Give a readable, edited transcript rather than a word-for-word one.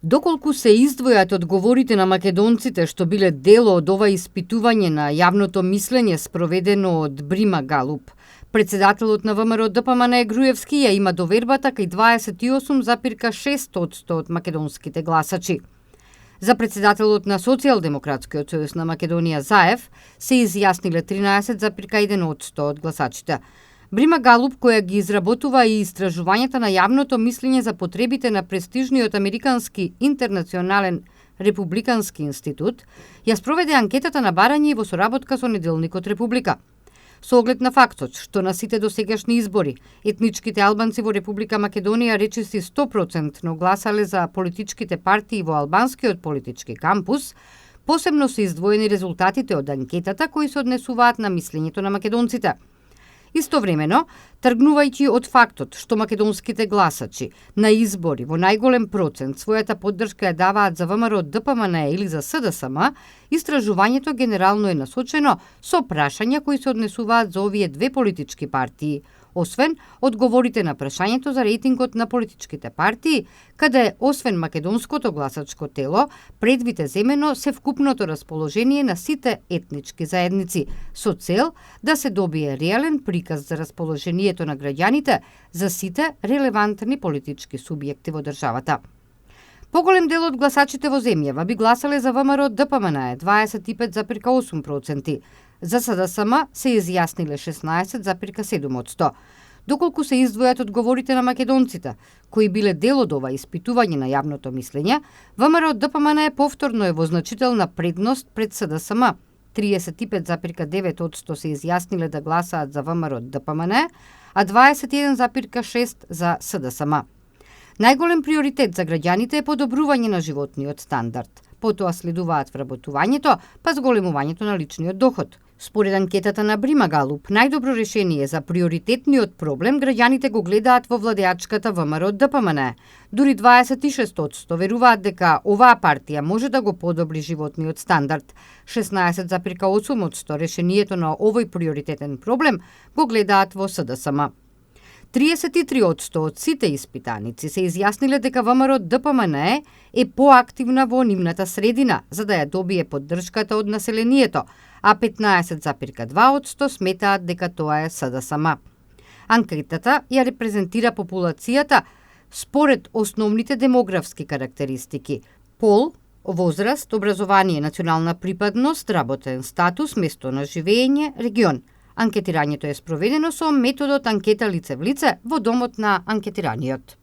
Доколку се издвојат одговорите на македонците што биле дело од ова испитување на јавното мислење спроведено од Брима Галуп, председателот на ВМРО ДПМН Груевски ја има довербата кај 28,6% од македонските гласачи. За председателот на Социјалдемократскиот сојуз на Македонија Заев се изјасниле 13,1% од гласачите. Брима Галуп, која ги изработува и истражувањата на јавното мислење за потребите на престижниот американски интернационален републикански институт, ја спроведе анкетата на барање во соработка со неделникот Република. Со оглед на фактот што на сите досегашни избори етничките албанци во Република Македонија речиси 100% гласале за политичките партии во албанскиот политички кампус, посебно се издвоени резултатите од анкетата кои се однесуваат на мислењето на македонците. Истовремено, тргнувајќи од фактот што македонските гласачи на избори во најголем процент својата поддршка ја даваат за ВМРО ДПМН или за СДСМ, истражувањето генерално е насочено со прашања кои се однесуваат за овие две политички партии, освен одговорите на прашањето за рейтингот на политичките партии, каде освен македонското гласачко тело, предвид е земено се вкупното расположение на сите етнички заедници, со цел да се добие реален приказ за расположението на граѓаните за сите релевантни политички субјекти во државата. Поголем дел од гласачите во земјава би гласале за ВМРО ДПМН 25,8%, за СДСМ се изјасниле 16,7%. Доколку се издвојат одговорите на македонците, кои биле дел од ова испитување на јавното мислење, ВМРО ДПМН повторно е во значителна предност пред СДСМ. 35,9% се изјасниле да гласаат за ВМРО ДПМН, а 21,6% за СДСМ. Најголем приоритет за граѓаните е подобрување на животниот стандард. Потоа следуваат вработувањето, па зголемувањето на личниот доход. Според анкетата на Брима Галуп, најдобро решение за приоритетниот проблем граѓаните го гледаат во владеачката ВМРО ДПМН. Дури 26% веруваат дека оваа партија може да го подобри животниот стандард. 16,8% решението на овој приоритетен проблем го гледаат во СДСМ. 33% од сите испитаници се изјасниле дека ВМРО ДПМН е поактивна во нивната средина за да ја добие поддршката од населението, а 15,2% сметаат дека тоа е СДСМ. Анкетата ја репрезентира популацијата според основните демографски карактеристики: пол, возраст, образование, национална припадност, работен статус, место на живење, регион. Анкетирањето е спроведено со методот анкета лице в лице во домот на анкетираниот.